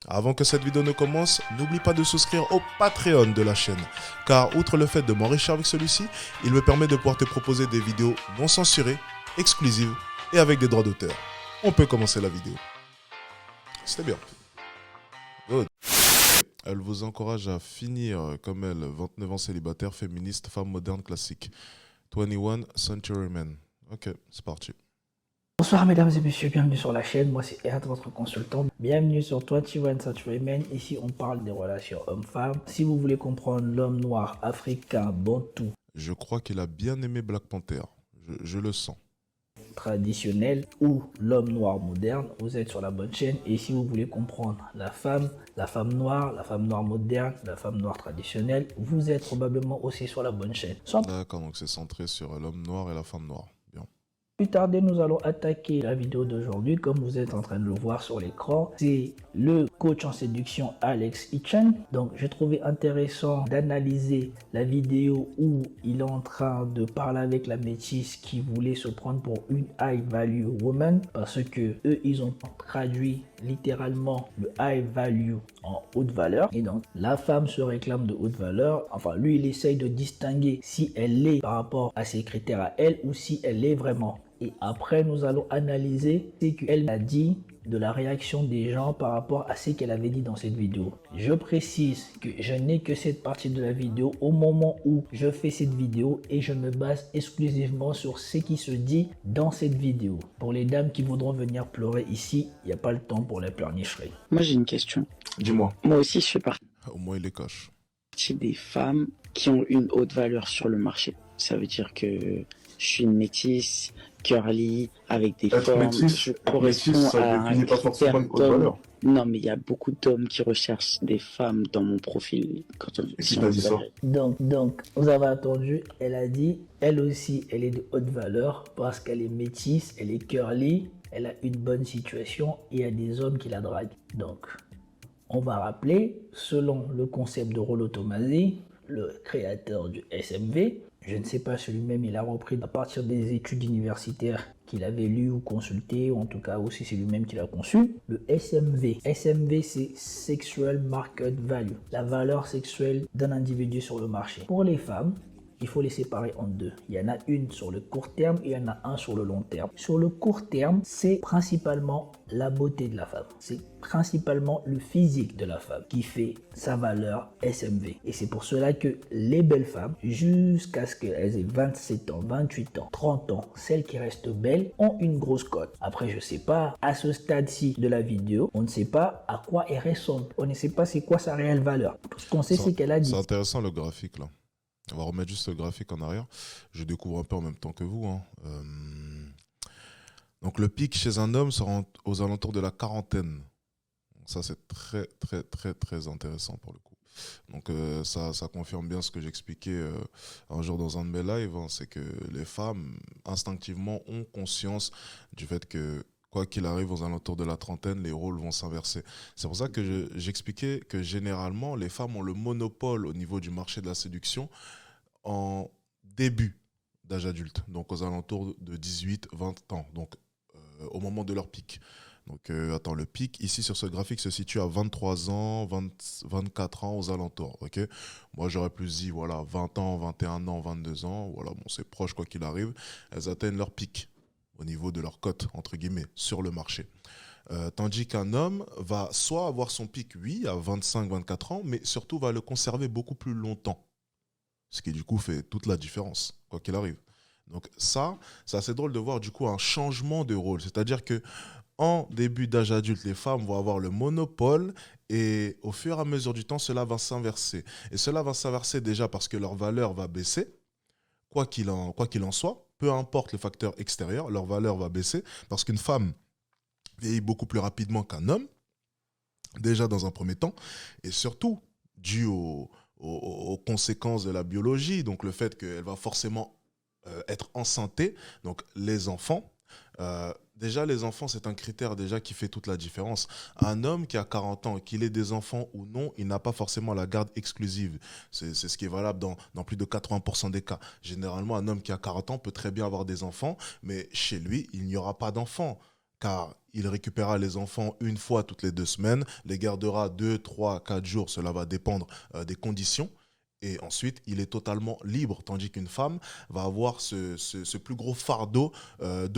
Avant que cette vidéo ne commence, n'oublie pas de souscrire au Patreon de la chaîne, car outre le fait de m'enrichir avec celui-ci, il me permet de pouvoir te proposer des vidéos non censurées, exclusives et avec des droits d'auteur. On peut commencer la vidéo. C'était bien. Good. Elle vous encourage à finir comme elle, 29 ans célibataire, féministe, femme moderne classique. 21 Century Man. Ok, c'est parti. Bonsoir mesdames et messieurs, bienvenue sur la chaîne, moi c'est Erd, votre consultant. Bienvenue sur 21 Century Men, ici on parle des relations hommes-femmes. Si vous voulez comprendre l'homme noir, africain, bantou, Je crois qu'il a bien aimé Black Panther. Je le sens. traditionnel ou l'homme noir moderne, vous êtes sur la bonne chaîne. Et si vous voulez comprendre la femme noire, la femme noire moderne, la femme noire traditionnelle, vous êtes probablement aussi sur la bonne chaîne. Sans D'accord, donc c'est centré sur l'homme noir et la femme noire. Bien. plus tarder, nous allons attaquer la vidéo d'aujourd'hui. Comme vous êtes en train de le voir sur l'écran, c'est le coach en séduction Alex Hitchens. Donc j'ai trouvé intéressant d'analyser la vidéo où il est en train de parler avec la métisse qui voulait se prendre pour une high value woman, parce que eux ils ont traduit littéralement le high value en haute valeur, et donc la femme se réclame de haute valeur. Enfin, lui il essaye de distinguer si elle l'est par rapport à ses critères à elle ou si elle l'est vraiment. Et après nous allons analyser ce qu'elle a dit, de la réaction des gens par rapport à ce qu'elle avait dit dans cette vidéo. Je précise que je n'ai que cette partie de la vidéo au moment où je fais cette vidéo, et je me base exclusivement sur ce qui se dit dans cette vidéo. Pour les dames qui voudront venir pleurer ici, il n'y a pas le temps pour la pleurnicherie. Moi, j'ai une question. Dis-moi. Moi aussi, je fais partie Au moins, il les cache. des femmes qui ont une haute valeur sur le marché. Ça veut dire que je suis une métisse, curly, avec des Être formes. métisse, Je être corresponds métisse, ça à un définit pas forcément critère une haute d'homme. valeur. Non, mais il y a beaucoup d'hommes qui recherchent des femmes dans mon profil. Quand on, Et qui t'a dit ça? Donc, vous avez entendu, elle a dit, elle aussi, elle est de haute valeur parce qu'elle est métisse, elle est curly, elle a une bonne situation et il y a des hommes qui la draguent. Donc, on va rappeler, selon le concept de Rollo Tomassi, le créateur du SMV, je ne sais pas si lui-même il a repris à partir des études universitaires qu'il avait lues ou consultées, ou en tout cas aussi c'est lui-même qui l'a conçu, le SMV. SMV c'est Sexual Market Value, la valeur sexuelle d'un individu sur le marché. Pour les femmes, il faut les séparer en deux. Il y en a une sur le court terme et il y en a un sur le long terme. Sur le court terme, c'est principalement la beauté de la femme. C'est principalement le physique de la femme qui fait sa valeur SMV. Et c'est pour cela que les belles femmes, jusqu'à ce qu'elles aient 27 ans, 28 ans, 30 ans, celles qui restent belles, ont une grosse cote. Après, je sais pas, à ce stade-ci de la vidéo, on ne sait pas à quoi elle ressemble. On ne sait pas c'est quoi sa réelle valeur. Tout ce qu'on sait, c'est qu'elle a dit. C'est intéressant le graphique là. On va remettre juste le graphique en arrière. Je découvre un peu en même temps que vous. Donc le pic chez un homme sera aux alentours de la quarantaine. Donc, ça c'est très très très très intéressant pour le coup. Donc ça confirme bien ce que j'expliquais un jour dans un de mes lives. C'est que les femmes instinctivement ont conscience du fait que quoi qu'il arrive aux alentours de la trentaine, les rôles vont s'inverser. C'est pour ça que j'expliquais que généralement les femmes ont le monopole au niveau du marché de la séduction en début d'âge adulte, donc aux alentours de 18-20 ans, donc au moment de leur pic. Donc attends, le pic ici sur ce graphique se situe à 23 ans, 24 ans aux alentours. Ok, moi j'aurais plus dit voilà 20 ans, 21 ans, 22 ans. Voilà, bon c'est proche quoi qu'il arrive. Elles atteignent leur pic au niveau de leur cote entre guillemets sur le marché. Tandis qu'un homme va soit avoir son pic, oui, à 25-24 ans, mais surtout va le conserver beaucoup plus longtemps. Ce qui du coup fait toute la différence, quoi qu'il arrive. Donc ça, c'est assez drôle de voir du coup un changement de rôle. C'est-à-dire que en début d'âge adulte, les femmes vont avoir le monopole et au fur et à mesure du temps, cela va s'inverser. Et cela va s'inverser déjà parce que leur valeur va baisser, quoi qu'il en soit, peu importe le facteur extérieur, leur valeur va baisser parce qu'une femme vieillit beaucoup plus rapidement qu'un homme, déjà dans un premier temps, et surtout dû aux conséquences de la biologie, donc le fait qu'elle va forcément être enceintée, donc les enfants. Déjà, les enfants, c'est un critère déjà qui fait toute la différence. Un homme qui a 40 ans, qu'il ait des enfants ou non, il n'a pas forcément la garde exclusive. C'est ce qui est valable dans plus de 80% des cas. Généralement, un homme qui a 40 ans peut très bien avoir des enfants, mais chez lui, il n'y aura pas d'enfants, car il récupérera les enfants une fois toutes les 2 semaines, les gardera 2, 3, 4 jours, cela va dépendre des conditions. Et ensuite, il est totalement libre, tandis qu'une femme va avoir ce plus gros fardeau d'être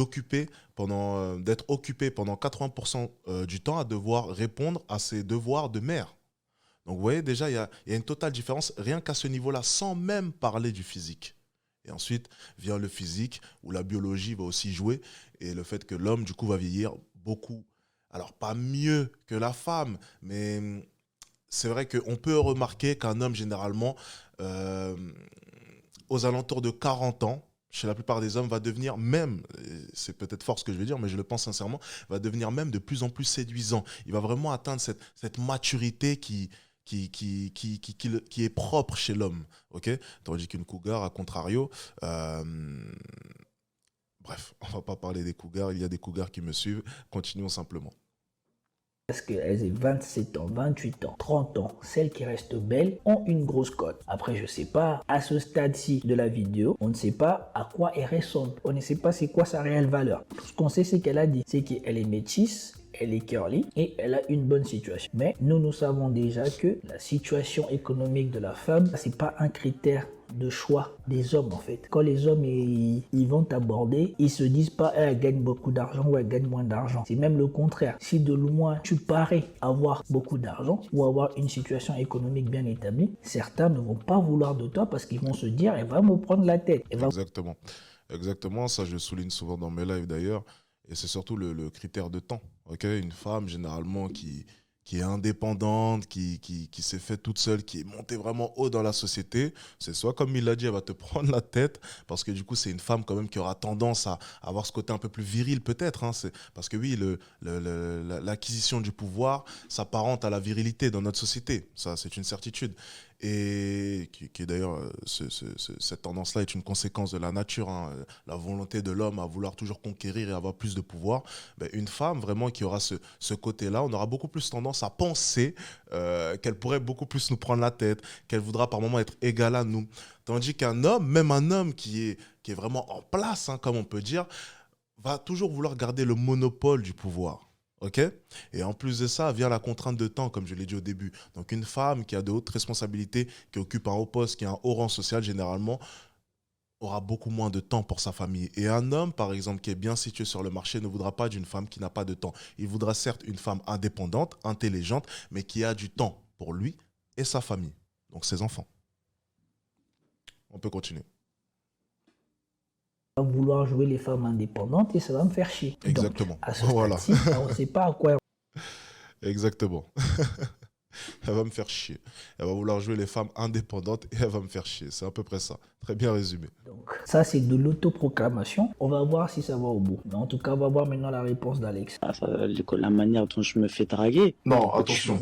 occupée pendant 80% du temps à devoir répondre à ses devoirs de mère. Donc vous voyez, déjà, il y a une totale différence rien qu'à ce niveau-là, sans même parler du physique. Et ensuite vient le physique, où la biologie va aussi jouer, et le fait que l'homme, du coup, va vieillir beaucoup. Alors, pas mieux que la femme, mais c'est vrai qu'on peut remarquer qu'un homme, généralement, euh, aux alentours de 40 ans, chez la plupart des hommes, va devenir même, c'est peut-être fort ce que je vais dire, mais je le pense sincèrement, va devenir même de plus en plus séduisant. Il va vraiment atteindre cette maturité qui est propre chez l'homme. Okay, tandis qu'une cougar, à contrario, euh, bref, on ne va pas parler des cougars, il y a des cougars qui me suivent, continuons simplement. Parce qu'elles aient 27 ans, 28 ans, 30 ans, celles qui restent belles ont une grosse cote. Après, je sais pas, à ce stade-ci de la vidéo, on ne sait pas à quoi elle ressemble. On ne sait pas c'est quoi sa réelle valeur. Tout ce qu'on sait, c'est qu'elle a dit, c'est qu'elle est métisse, elle est curly et elle a une bonne situation. Mais nous savons déjà que la situation économique de la femme, c'est pas un critère de choix des hommes en fait. Quand les hommes ils vont t'aborder, ils se disent pas elle gagne beaucoup d'argent ou elle gagne moins d'argent. C'est même le contraire. Si de loin tu parais avoir beaucoup d'argent ou avoir une situation économique bien établie, certains ne vont pas vouloir de toi parce qu'ils vont se dire elle va me prendre la tête. Exactement. Exactement, ça je le souligne souvent dans mes lives d'ailleurs. Et c'est surtout le critère de temps. Okay, une femme, généralement, qui est indépendante, qui s'est faite toute seule, qui est montée vraiment haut dans la société, c'est soit, comme il l'a dit, elle va te prendre la tête, parce que du coup, c'est une femme quand même qui aura tendance à avoir ce côté un peu plus viril peut-être. Hein, parce que oui, l'acquisition du pouvoir s'apparente à la virilité dans notre société. Ça, c'est une certitude. Et qui est d'ailleurs, cette tendance-là est une conséquence de la nature, hein, la volonté de l'homme à vouloir toujours conquérir et avoir plus de pouvoir. Ben, une femme vraiment qui aura ce côté-là, on aura beaucoup plus tendance à penser qu'elle pourrait beaucoup plus nous prendre la tête, qu'elle voudra par moments être égale à nous. Tandis qu'un homme, même un homme qui est vraiment en place, hein, comme on peut dire, va toujours vouloir garder le monopole du pouvoir. Okay, et en plus de ça, vient la contrainte de temps, comme je l'ai dit au début. Donc une femme qui a de hautes responsabilités, qui occupe un haut poste, qui a un haut rang social, généralement, aura beaucoup moins de temps pour sa famille. Et un homme, par exemple, qui est bien situé sur le marché, ne voudra pas d'une femme qui n'a pas de temps. Il voudra certes une femme indépendante, intelligente, mais qui a du temps pour lui et sa famille, donc ses enfants. On peut continuer. Vouloir jouer les femmes indépendantes et ça va me faire chier. Exactement. Donc, à ce voilà. on ne sait pas à quoi. Exactement. Elle va me faire chier. Elle va vouloir jouer les femmes indépendantes et elle va me faire chier. C'est à peu près ça. Très bien résumé. Donc, ça, c'est de l'autoproclamation. On va voir si ça va au bout. Mais en tout cas, on va voir maintenant la réponse d'Alex. La manière dont je me fais draguer. Non, attention.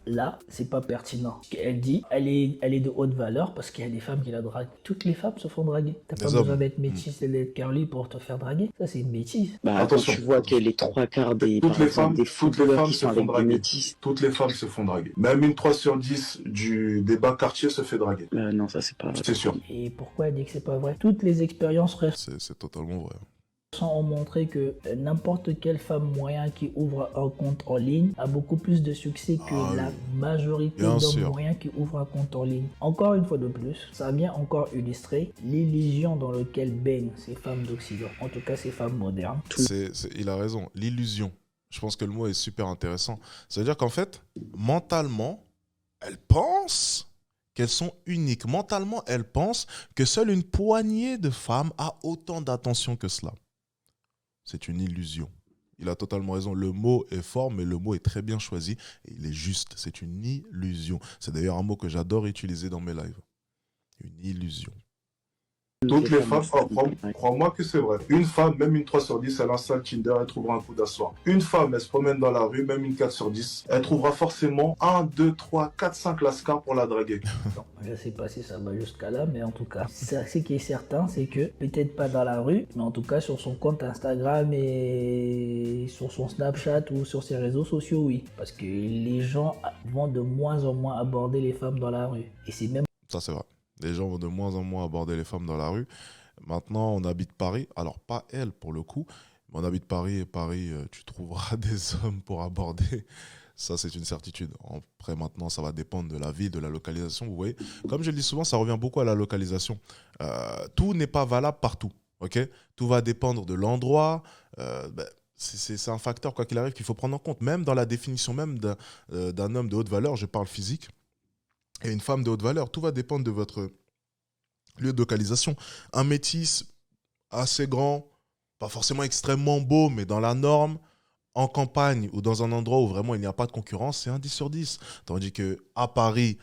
Là, c'est pas pertinent. Elle dit, elle est de haute valeur parce qu'il y a des femmes qui la draguent. Toutes les femmes se font draguer. T'as pas besoin d'être métisse et d'être curly pour te faire draguer. Ça, c'est une bêtise. Attention. Quand tu vois que les 3/4 des footballeurs qui sont avec des métisses. Toutes les femmes se font draguer. Même une 3 sur 10 des bas quartiers se fait draguer. Non, ça c'est pas vrai. C'est sûr. Et pourquoi elle dit que c'est pas vrai? Toutes les expériences c'est totalement vrai. ont montré que n'importe quelle femme moyenne qui ouvre un compte en ligne a beaucoup plus de succès que la majorité d'hommes moyens qui ouvrent un compte en ligne. Encore une fois de plus, ça vient encore illustrer l'illusion dans laquelle baignent ces femmes d'Occident, en tout cas ces femmes modernes. Il a raison, l'illusion. Je pense que le mot est super intéressant. C'est-à-dire qu'en fait, mentalement, elles pensent qu'elles sont uniques. Mentalement, elles pensent que seule une poignée de femmes a autant d'attention que cela. C'est une illusion. Il a totalement raison. Le mot est fort, mais le mot est très bien choisi et il est juste. C'est une illusion. C'est d'ailleurs un mot que j'adore utiliser dans mes lives. Une illusion. Toutes les femmes, crois-moi que c'est vrai. Une femme, même une 3 sur 10, elle installe Tinder, elle trouvera un coup d'asseoir. Une femme, elle se promène dans la rue, même une 4 sur 10, elle trouvera forcément 1, 2, 3, 4, 5 lascars pour la draguer. Je sais pas si ça va jusqu'à là, mais en tout cas, ce qui est certain, c'est que peut-être pas dans la rue, mais en tout cas sur son compte Instagram et sur son Snapchat ou sur ses réseaux sociaux, oui. Parce que les gens vont de moins en moins aborder les femmes dans la rue. Et c'est même... Ça, c'est vrai. Les gens vont de moins en moins aborder les femmes dans la rue. Maintenant, on habite Paris. Alors, pas elle, pour le coup. On habite Paris et Paris, tu trouveras des hommes pour aborder. Ça, c'est une certitude. Après, maintenant, ça va dépendre de la ville, de la localisation. Vous voyez, comme je le dis souvent, ça revient beaucoup à la localisation. Tout n'est pas valable partout. Ok, tout va dépendre de l'endroit. C'est un facteur, quoi qu'il arrive, qu'il faut prendre en compte. Même dans la définition même d'un homme de haute valeur, je parle physique, et une femme de haute valeur, tout va dépendre de votre lieu de localisation. Un métis assez grand, pas forcément extrêmement beau, mais dans la norme, en campagne ou dans un endroit où vraiment il n'y a pas de concurrence, c'est un 10 sur 10. Tandis qu'à Paris,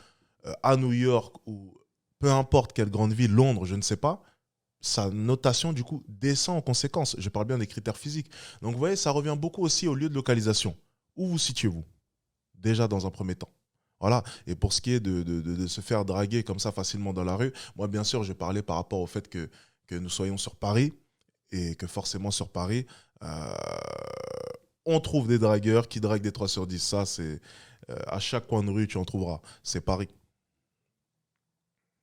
à New York ou peu importe quelle grande ville, Londres, je ne sais pas, sa notation du coup descend en conséquence. Je parle bien des critères physiques. Donc vous voyez, ça revient beaucoup aussi au lieu de localisation. Où vous situez-vous? Déjà dans un premier temps. Voilà. Et pour ce qui est de se faire draguer comme ça facilement dans la rue, moi bien sûr je parlais par rapport au fait que nous soyons sur Paris et que forcément sur Paris, on trouve des dragueurs qui draguent des 3 sur 10. Ça, c'est à chaque coin de rue, tu en trouveras. C'est Paris.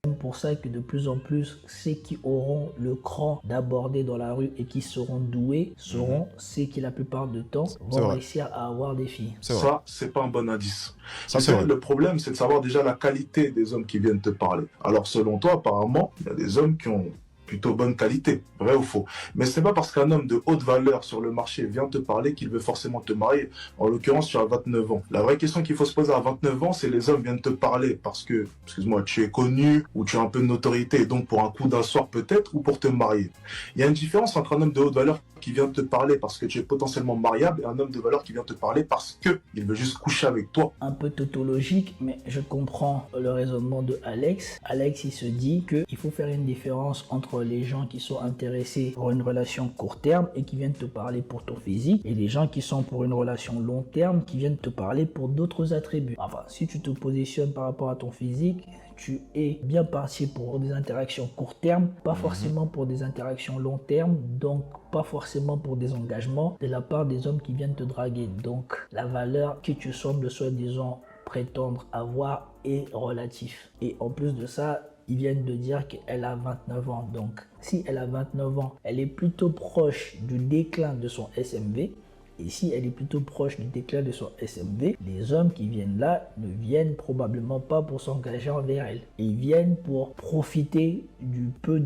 C'est pour ça que de plus en plus, ceux qui auront le cran d'aborder dans la rue et qui seront doués seront ceux qui, la plupart du temps, vont réussir à avoir des filles. Ça, c'est pas un bon indice. Ça, c'est vrai. Le problème, c'est de savoir déjà la qualité des hommes qui viennent te parler. Alors, selon toi, apparemment, il y a des hommes qui ont plutôt bonne qualité, vrai ou faux. Mais ce n'est pas parce qu'un homme de haute valeur sur le marché vient te parler qu'il veut forcément te marier. En l'occurrence, tu as 29 ans. La vraie question qu'il faut se poser à 29 ans, c'est les hommes viennent te parler parce que, excuse-moi, tu es connu ou tu as un peu de notoriété, donc pour un coup d'un soir peut-être, ou pour te marier. Il y a une différence entre un homme de haute valeur qui vient te parler parce que tu es potentiellement mariable et un homme de valeur qui vient te parler parce qu'il veut juste coucher avec toi. Un peu tautologique, mais je comprends le raisonnement de Alex. Alex, il se dit qu'il faut faire une différence entre les gens qui sont intéressés pour une relation court terme et qui viennent te parler pour ton physique et les gens qui sont pour une relation long terme qui viennent te parler pour d'autres attributs. Enfin, si tu te positionnes par rapport à ton physique, tu es bien parti pour des interactions court terme, pas forcément pour des interactions long terme, donc pas forcément pour des engagements de la part des hommes qui viennent te draguer. Donc la valeur que tu sembles soi-disant prétendre avoir est relatif. Et en plus de ça, ils viennent de dire qu'elle a 29 ans. Donc si elle a 29 ans, elle est plutôt proche du déclin de son SMV. Et si elle est plutôt proche du déclin de son SMV, les hommes qui viennent là ne viennent probablement pas pour s'engager envers elle. Ils viennent pour profiter du peu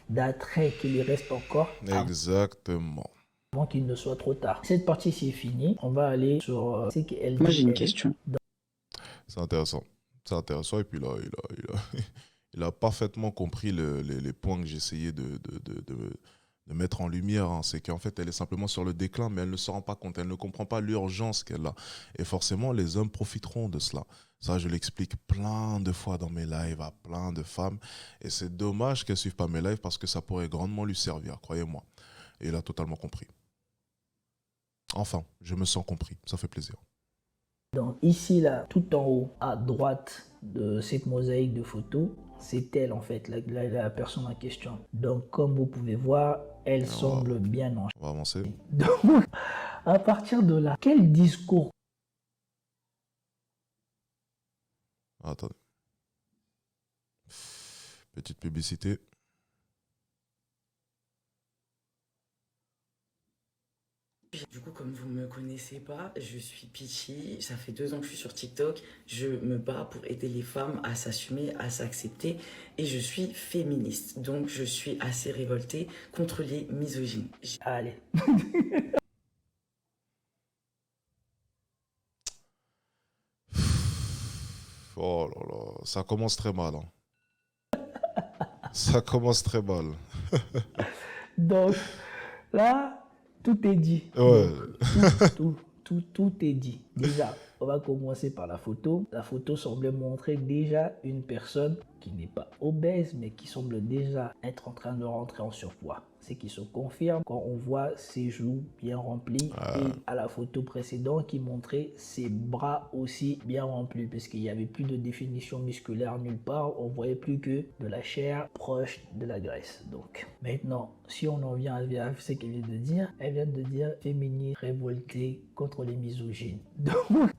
d'attrait qui lui reste encore. Exactement. Avant qu'il ne soit trop tard. Cette partie, c'est fini. On va aller sur ce qu'elle dit. Moi, j'ai une question. C'est intéressant. C'est intéressant. Et puis là, il a parfaitement compris les points que j'essayais de mettre en lumière, hein. C'est qu'en fait, elle est simplement sur le déclin, mais elle ne se rend pas compte, elle ne comprend pas l'urgence qu'elle a. Et forcément, les hommes profiteront de cela. Ça, je l'explique plein de fois dans mes lives à plein de femmes. Et c'est dommage qu'elles ne suivent pas mes lives parce que ça pourrait grandement lui servir, croyez-moi. Et il a totalement compris. Enfin, je me sens compris, ça fait plaisir. Donc ici, là, tout en haut, à droite de cette mosaïque de photos, c'est elle en fait, la personne en question. Donc comme vous pouvez voir, elle semble bien en. On va avancer. Donc à partir de là, quel discours? Attendez. Petite publicité. Du coup, comme vous ne me connaissez pas, je suis Pichi, ça fait 2 ans que je suis sur TikTok, je me bats pour aider les femmes à s'assumer, à s'accepter et je suis féministe, donc je suis assez révoltée contre les misogynes. Allez. Oh là là, ça commence très mal. Hein. Ça commence très mal. Donc là, tout est dit. Ouais. Tout est dit. Déjà, on va commencer par la photo. La photo semblait montrer déjà une personne qui n'est pas obèse, mais qui semble déjà être en train de rentrer en surpoids. Ce qui se confirme quand on voit ses joues bien remplies et à la photo précédente qui montrait ses bras aussi bien remplis parce qu'il n'y avait plus de définition musculaire nulle part. On voyait plus que de la chair proche de la graisse. Donc maintenant, si on en vient à ce qu'elle vient de dire, elle vient de dire féminine révoltée contre les misogynes. Donc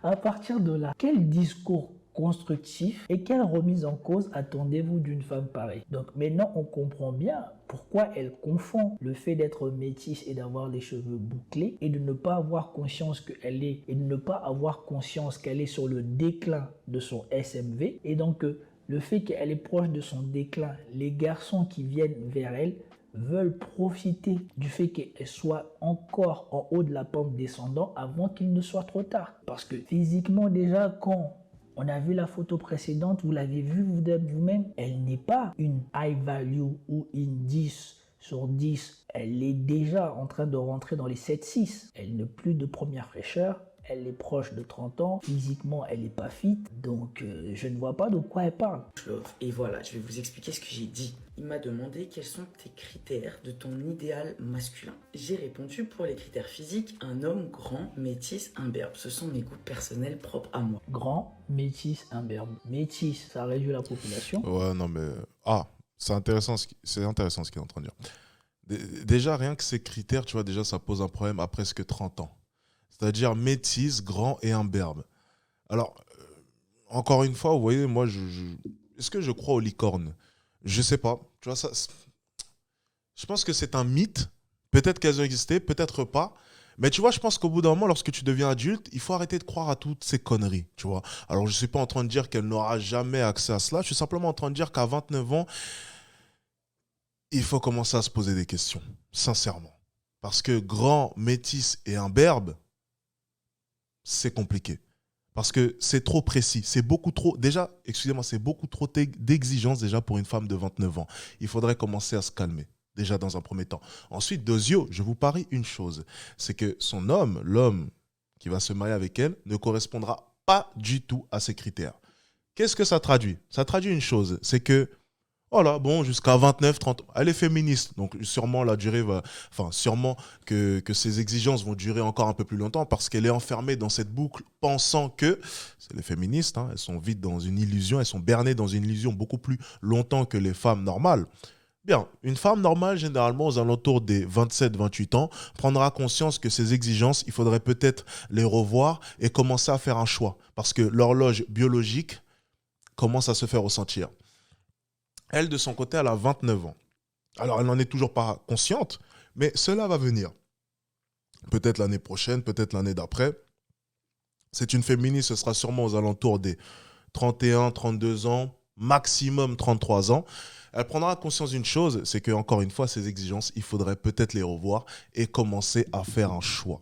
à partir de là, quel discours constructif et quelle remise en cause attendez-vous d'une femme pareille? Donc maintenant on comprend bien pourquoi elle confond le fait d'être métisse et d'avoir les cheveux bouclés et de ne pas avoir conscience qu'elle est et de ne pas avoir conscience qu'elle est sur le déclin de son SMV et donc le fait qu'elle est proche de son déclin, les garçons qui viennent vers elle veulent profiter du fait qu'elle soit encore en haut de la pente descendante avant qu'il ne soit trop tard. Parce que physiquement déjà, quand on a vu la photo précédente, vous l'avez vu vous-même, elle n'est pas une high value ou une 10 sur 10. Elle est déjà en train de rentrer dans les 7-6. Elle n'est plus de première fraîcheur. Elle est proche de 30 ans, physiquement elle n'est pas fit, donc je ne vois pas de quoi elle parle. Et voilà, je vais vous expliquer ce que j'ai dit. Il m'a demandé quels sont tes critères de ton idéal masculin. J'ai répondu pour les critères physiques, un homme grand, métis, imberbe. Ce sont mes goûts personnels propres à moi. Grand, métis, imberbe. Métis, ça réduit la population. Ouais, non mais... Ah, c'est intéressant ce qu'il est en train de dire. Déjà, rien que ces critères, tu vois, déjà ça pose un problème à presque 30 ans. C'est-à-dire métis, grand et imberbe. Alors, encore une fois, vous voyez, moi, est-ce que je crois aux licornes? Je sais pas. Tu vois, je pense que c'est un mythe. Peut-être qu'elles ont existé, peut-être pas. Mais tu vois, je pense qu'au bout d'un moment, lorsque tu deviens adulte, il faut arrêter de croire à toutes ces conneries, tu vois. Alors, je ne suis pas en train de dire qu'elle n'aura jamais accès à cela. Je suis simplement en train de dire qu'à 29 ans, il faut commencer à se poser des questions, sincèrement. Parce que grand, métis et imberbe, c'est compliqué. Parce que c'est trop précis. C'est beaucoup trop... Déjà, excusez-moi, c'est beaucoup trop d'exigences déjà pour une femme de 29 ans. Il faudrait commencer à se calmer, déjà dans un premier temps. Ensuite, Dozio, je vous parie une chose. C'est que son homme, l'homme qui va se marier avec elle, ne correspondra pas du tout à ses critères. Qu'est-ce que ça traduit? Ça traduit une chose. C'est que voilà, bon, jusqu'à 29, 30 ans. Elle est féministe, donc sûrement la durée va... Enfin, sûrement que ses exigences vont durer encore un peu plus longtemps parce qu'elle est enfermée dans cette boucle pensant que... C'est les féministes, hein, elles sont vides dans une illusion, elles sont bernées dans une illusion beaucoup plus longtemps que les femmes normales. Bien, une femme normale, généralement, aux alentours des 27-28 ans, prendra conscience que ses exigences, il faudrait peut-être les revoir et commencer à faire un choix parce que l'horloge biologique commence à se faire ressentir. Elle, de son côté, elle a 29 ans. Alors, elle n'en est toujours pas consciente, mais cela va venir. Peut-être l'année prochaine, peut-être l'année d'après. C'est une féministe, ce sera sûrement aux alentours des 31, 32 ans, maximum 33 ans. Elle prendra conscience d'une chose, c'est que, encore une fois, ces exigences, il faudrait peut-être les revoir et commencer à faire un choix.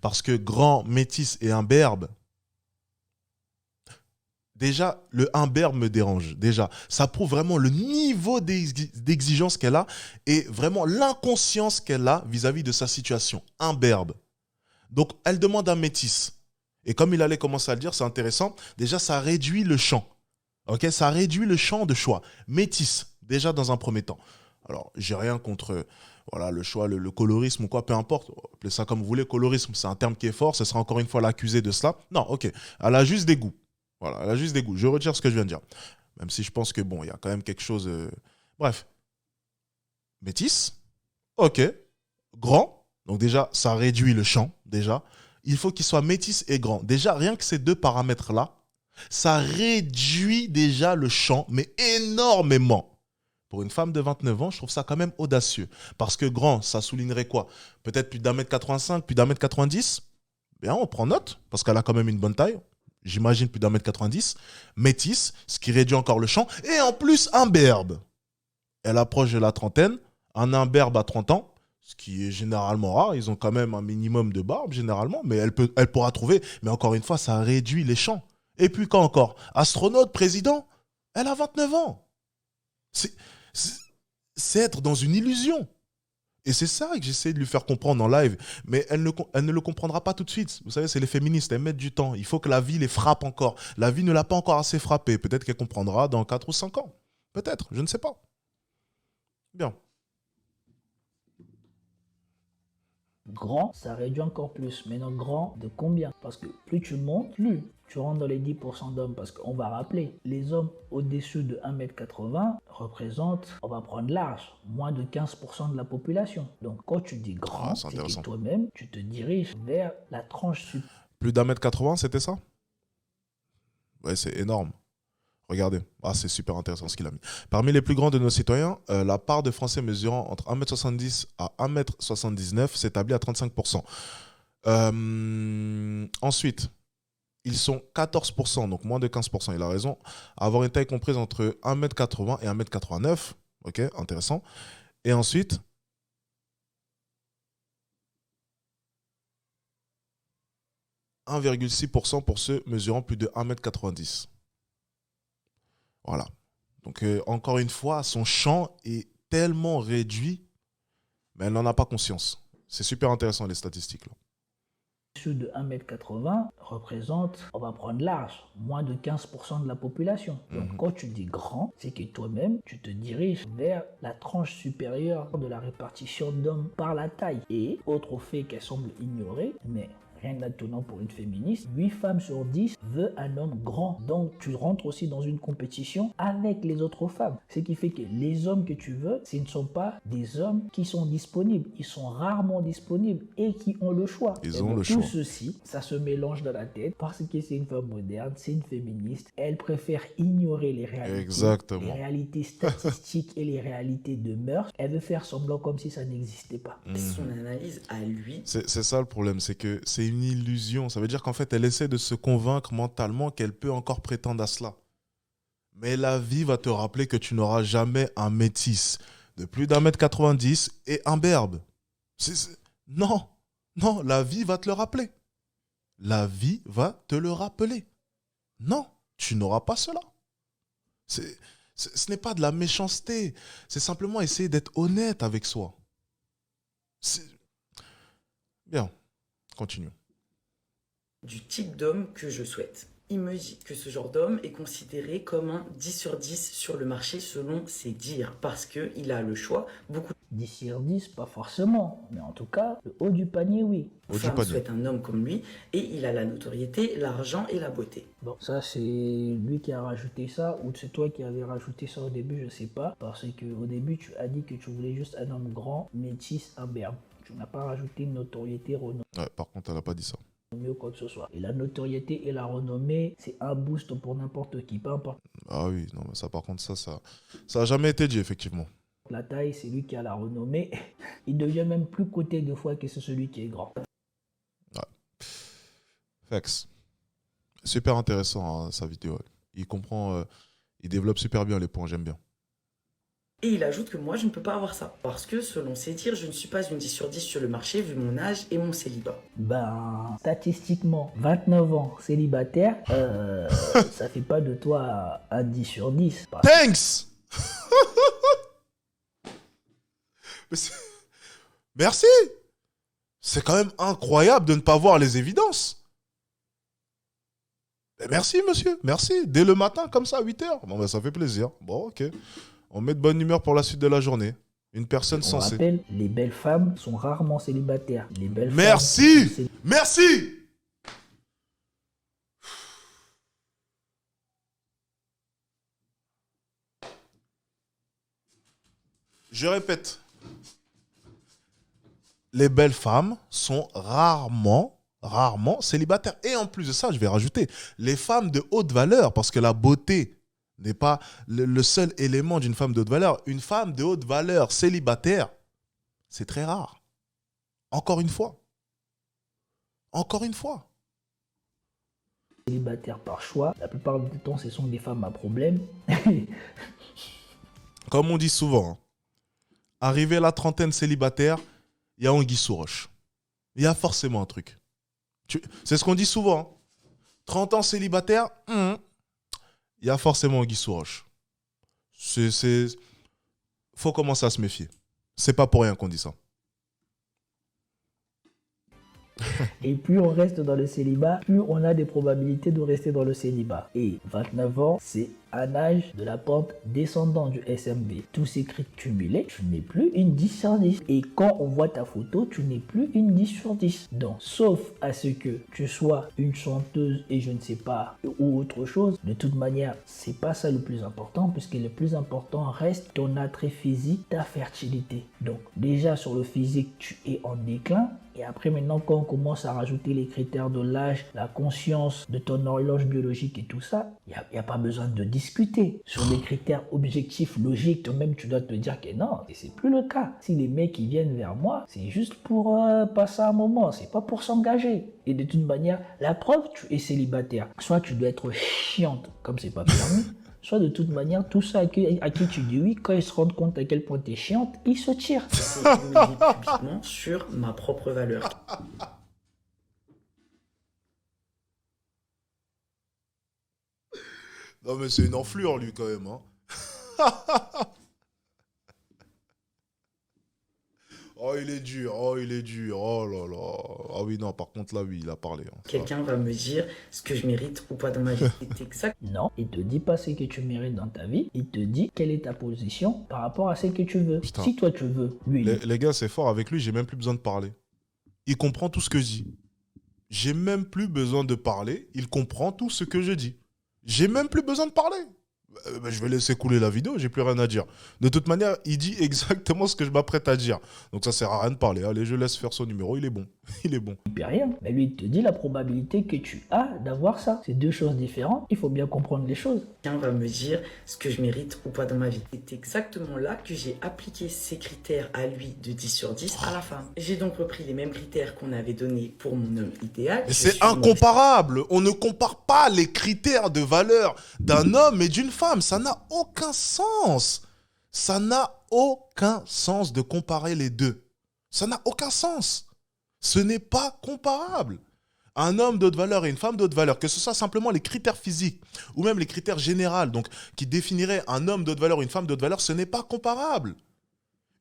Parce que grand, métis et imberbe, déjà, le imberbe me dérange. Déjà, ça prouve vraiment le niveau d'exigence qu'elle a et vraiment l'inconscience qu'elle a vis-à-vis de sa situation. Imberbe. Donc, elle demande un métis. Et comme il allait commencer à le dire, c'est intéressant. Déjà, ça réduit le champ. Ok, ça réduit le champ de choix. Métis, déjà dans un premier temps. Alors, j'ai rien contre voilà, le choix, le colorisme ou quoi, peu importe. Appelez ça comme vous voulez. Colorisme, c'est un terme qui est fort. Ce sera encore une fois l'accusé de cela. Non, ok. Elle a juste des goûts. Voilà, elle a juste des goûts. Je retire ce que je viens de dire. Même si je pense que, bon, il y a quand même quelque chose... Bref. Métis. Ok. Grand. Donc déjà, ça réduit le champ, déjà. Il faut qu'il soit métis et grand. Déjà, rien que ces deux paramètres-là, ça réduit déjà le champ, mais énormément. Pour une femme de 29 ans, je trouve ça quand même audacieux. Parce que grand, ça soulignerait quoi? Peut-être plus d'1m85, plus d'1m90. Bien, on prend note, parce qu'elle a quand même une bonne taille. J'imagine plus d'1m90, métisse, ce qui réduit encore le champ, et en plus imberbe. Elle approche de la trentaine, un imberbe à 30 ans, ce qui est généralement rare, ils ont quand même un minimum de barbe généralement, mais elle pourra trouver, mais encore une fois, ça réduit les champs. Et puis quand encore? Astronaute, président, elle a 29 ans. C'est être dans une illusion. Et c'est ça que j'essaie de lui faire comprendre en live. Mais elle ne le comprendra pas tout de suite. Vous savez, c'est les féministes, elles mettent du temps. Il faut que la vie les frappe encore. La vie ne l'a pas encore assez frappée. Peut-être qu'elle comprendra dans 4 ou 5 ans. Peut-être, je ne sais pas. Bien. Grand, ça réduit encore plus. Maintenant, grand de combien? Parce que plus tu montes, plus tu rentres dans les 10% d'hommes. Parce qu'on va rappeler, les hommes au-dessus de 1m80 représentent, on va prendre large, moins de 15% de la population. Donc quand tu dis grand, c'est que toi-même, tu te diriges vers la tranche supérieure. Plus d'1m80, c'était ça? Ouais, c'est énorme. Regardez, c'est super intéressant ce qu'il a mis. Parmi les plus grands de nos citoyens, la part de Français mesurant entre 1m70 à 1m79 s'établit à 35%. Ensuite, ils sont 14%, donc moins de 15%, il a raison, à avoir une taille comprise entre 1m80 et 1m89. Ok, intéressant. Et ensuite, « 1,6% pour ceux mesurant plus de 1m90. Voilà. Donc, encore une fois, son champ est tellement réduit, mais elle n'en a pas conscience. C'est super intéressant, les statistiques, là. Ceux de 1m80 représentent, on va prendre large, moins de 15% de la population. Donc quand tu dis grand, c'est que toi-même, tu te diriges vers la tranche supérieure de la répartition d'hommes par la taille. Et autre fait qu'elle semble ignorer, mais rien d'étonnant pour une féministe, 8 femmes sur 10 veulent un homme grand. Donc tu rentres aussi dans une compétition avec les autres femmes. Ce qui fait que les hommes que tu veux, ce ne sont pas des hommes qui sont disponibles. Ils sont rarement disponibles et qui ont le choix. Ils ont le choix. Tout ceci, ça se mélange dans la tête parce que c'est une femme moderne, c'est une féministe. Elle préfère ignorer les réalités. Exactement. Les réalités statistiques et les réalités de mœurs. Elle veut faire semblant comme si ça n'existait pas. Son analyse à lui. C'est ça le problème, c'est que c'est une illusion. Ça veut dire qu'en fait, elle essaie de se convaincre mentalement qu'elle peut encore prétendre à cela. Mais la vie va te rappeler que tu n'auras jamais un métis de plus d'1m90 et un berbe. Non, la vie va te le rappeler. La vie va te le rappeler. Non, tu n'auras pas cela. Ce n'est pas de la méchanceté. C'est simplement essayer d'être honnête avec soi. Bien, continuons. Du type d'homme que je souhaite. Il me dit que ce genre d'homme est considéré comme un 10 sur 10 sur le marché selon ses dires, parce qu'il a le choix. Beaucoup 10 sur 10, pas forcément, mais en tout cas, le haut du panier, oui. de femmes souhaitent un homme comme lui, et il a la notoriété, l'argent et la beauté. Bon, ça c'est lui qui a rajouté ça, ou c'est toi qui avais rajouté ça au début, je sais pas, parce qu'au début tu as dit que tu voulais juste un homme grand, métis, imberbe. Tu n'as pas rajouté une notoriété, renommée. Ouais, par contre, elle n'a pas dit ça. Ou quoi que ce soit. Et la notoriété et la renommée, c'est un boost pour n'importe qui, peu importe. Ah oui, non, mais ça par contre, ça a jamais été dit, effectivement. La taille, c'est lui qui a la renommée. Il devient même plus coté de fois que c'est celui qui est grand. Ouais. Fax. Super intéressant, hein, sa vidéo. Il comprend, il développe super bien les points, j'aime bien. Et il ajoute que moi, je ne peux pas avoir ça. Parce que, selon ses dires, je ne suis pas une 10 sur 10 sur le marché vu mon âge et mon célibat. Ben, statistiquement, 29 ans célibataire, ça fait pas de toi un 10 sur 10. Thanks. Merci. C'est quand même incroyable de ne pas voir les évidences. Et merci, monsieur. Merci. Dès le matin, comme ça, à 8h. Bon, ben, ça fait plaisir. Bon, ok. On met de bonne humeur pour la suite de la journée. Une personne sensée. On rappelle, les belles femmes sont rarement célibataires. Les belles Merci. femmes Merci. Je répète. Les belles femmes sont rarement célibataires. Et en plus de ça, je vais rajouter les femmes de haute valeur, parce que la beauté n'est pas le seul élément d'une femme de haute valeur. Une femme de haute valeur célibataire, c'est très rare. Encore une fois. Célibataires par choix, la plupart du temps, ce sont des femmes à problème. Comme on dit souvent, hein, arrivé à la trentaine célibataire, il y a anguille sous roche. Il y a forcément un truc. C'est ce qu'on dit souvent. Hein. 30 ans célibataire, il y a forcément anguille sous roche. Faut commencer à se méfier. C'est pas pour rien qu'on dit ça. Et plus on reste dans le célibat, plus on a des probabilités de rester dans le célibat. Et 29 ans, c'est un âge de la pente descendante du SMV. Tous ces critères cumulés, tu n'es plus une 10 sur 10. Et quand on voit ta photo, tu n'es plus une 10 sur 10. Donc, sauf à ce que tu sois une chanteuse et je ne sais pas, ou autre chose, de toute manière, c'est pas ça le plus important, puisque le plus important reste ton attrait physique, ta fertilité. Donc, déjà sur le physique, tu es en déclin. Et après, maintenant, quand on commence à rajouter les critères de l'âge, la conscience, de ton horloge biologique et tout ça, il n'y a pas besoin de discuter. Sur des critères objectifs, logiques, toi-même, tu dois te dire que non, et c'est plus le cas. Si les mecs ils viennent vers moi, c'est juste pour passer un moment, c'est pas pour s'engager. Et de toute manière, la preuve, tu es célibataire. Soit tu dois être chiante, comme c'est pas permis, soit de toute manière, tout ça à qui tu dis oui, quand ils se rendent compte à quel point tu es chiante, ils se tirent. C'est de me dire publiquement sur ma propre valeur. Non, mais c'est une enflure, lui, quand même. Hein. Oh, il est dur. Oh, il est dur. Oh là là. Ah oui, non, par contre, là, oui, il a parlé. Hein. Quelqu'un va me dire ce que je mérite ou pas dans ma vie. C'est exact. Non, il te dit pas ce que tu mérites dans ta vie, il te dit quelle est ta position par rapport à ce que tu veux. Putain. Si toi tu veux, lui, Les gars, c'est fort. Avec lui, j'ai même plus besoin de parler. Il comprend tout ce que je dis. J'ai même plus besoin de parler. Il comprend tout ce que je dis. J'ai même plus besoin de parler. Je vais laisser couler la vidéo, j'ai plus rien à dire. De toute manière, il dit exactement ce que je m'apprête à dire. Donc ça sert à rien de parler. Allez, je laisse faire son numéro, il est bon. Il est bon. il paie rien. Mais lui, il te dit la probabilité que tu as d'avoir ça. C'est deux choses différentes. Il faut bien comprendre les choses. Quelqu'un va me dire ce que je mérite ou pas dans ma vie. C'est exactement là que j'ai appliqué ces critères à lui de 10 sur 10 à la femme. J'ai donc repris les mêmes critères qu'on avait donnés pour mon homme idéal. Mais c'est incomparable. On ne compare pas les critères de valeur d'un homme et d'une femme. Ça n'a aucun sens. Ça n'a aucun sens de comparer les deux. Ça n'a aucun sens. Ce n'est pas comparable. Un homme d'autre valeur et une femme d'autre valeur, que ce soit simplement les critères physiques ou même les critères généraux, donc qui définiraient un homme d'autre valeur ou une femme d'autre valeur, ce n'est pas comparable.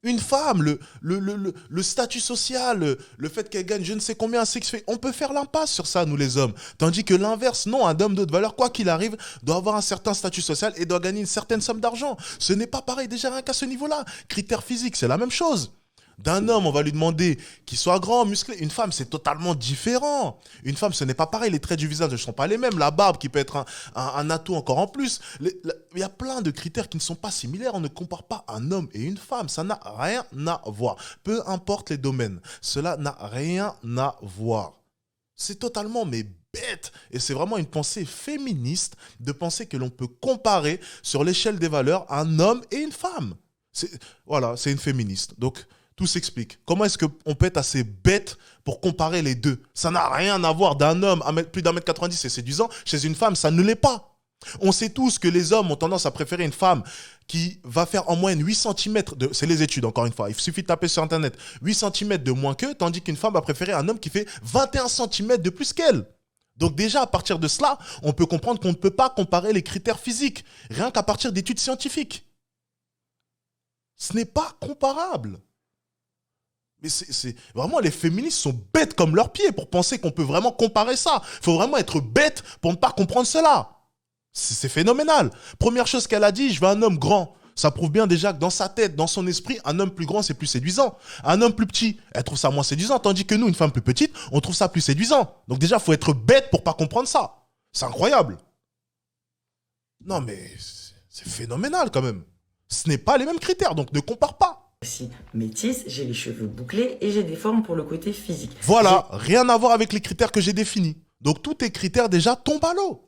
Une femme, le statut social, le fait qu'elle gagne je ne sais combien à sexe, on peut faire l'impasse sur ça, nous les hommes. Tandis que l'inverse, non, un homme d'autre valeur, quoi qu'il arrive, doit avoir un certain statut social et doit gagner une certaine somme d'argent. Ce n'est pas pareil déjà rien qu'à ce niveau-là. Critères physiques, c'est la même chose. D'un homme, on va lui demander qu'il soit grand, musclé. Une femme, c'est totalement différent. Une femme, ce n'est pas pareil. Les traits du visage ne sont pas les mêmes. La barbe qui peut être un atout encore en plus. Il y a plein de critères qui ne sont pas similaires. On ne compare pas un homme et une femme. Ça n'a rien à voir. Peu importe les domaines. Cela n'a rien à voir. C'est totalement bête. Et c'est vraiment une pensée féministe de penser que l'on peut comparer sur l'échelle des valeurs un homme et une femme. Voilà, c'est une féministe. Donc, tout s'explique. Comment est-ce qu'on peut être assez bête pour comparer les deux? Ça n'a rien à voir d'un homme plus d'1m90 et séduisant. Chez une femme, ça ne l'est pas. On sait tous que les hommes ont tendance à préférer une femme qui va faire en moyenne 8 cm c'est les études encore une fois, il suffit de taper sur internet, 8 cm de moins qu'eux, tandis qu'une femme va préférer un homme qui fait 21 cm de plus qu'elle. Donc déjà, à partir de cela, on peut comprendre qu'on ne peut pas comparer les critères physiques, rien qu'à partir d'études scientifiques. Ce n'est pas comparable. Mais c'est vraiment, les féministes sont bêtes comme leurs pieds pour penser qu'on peut vraiment comparer ça. Il faut vraiment être bête pour ne pas comprendre cela. C'est phénoménal. Première chose qu'elle a dit, je veux un homme grand. Ça prouve bien déjà que dans sa tête, dans son esprit, un homme plus grand, c'est plus séduisant. Un homme plus petit, elle trouve ça moins séduisant. Tandis que nous, une femme plus petite, on trouve ça plus séduisant. Donc déjà, il faut être bête pour ne pas comprendre ça. C'est incroyable. Non mais, c'est phénoménal quand même. Ce n'est pas les mêmes critères, donc ne compare pas. Aussi métisse, j'ai les cheveux bouclés et j'ai des formes pour le côté physique. Voilà, rien à voir avec les critères que j'ai définis. Donc tous tes critères déjà tombent à l'eau.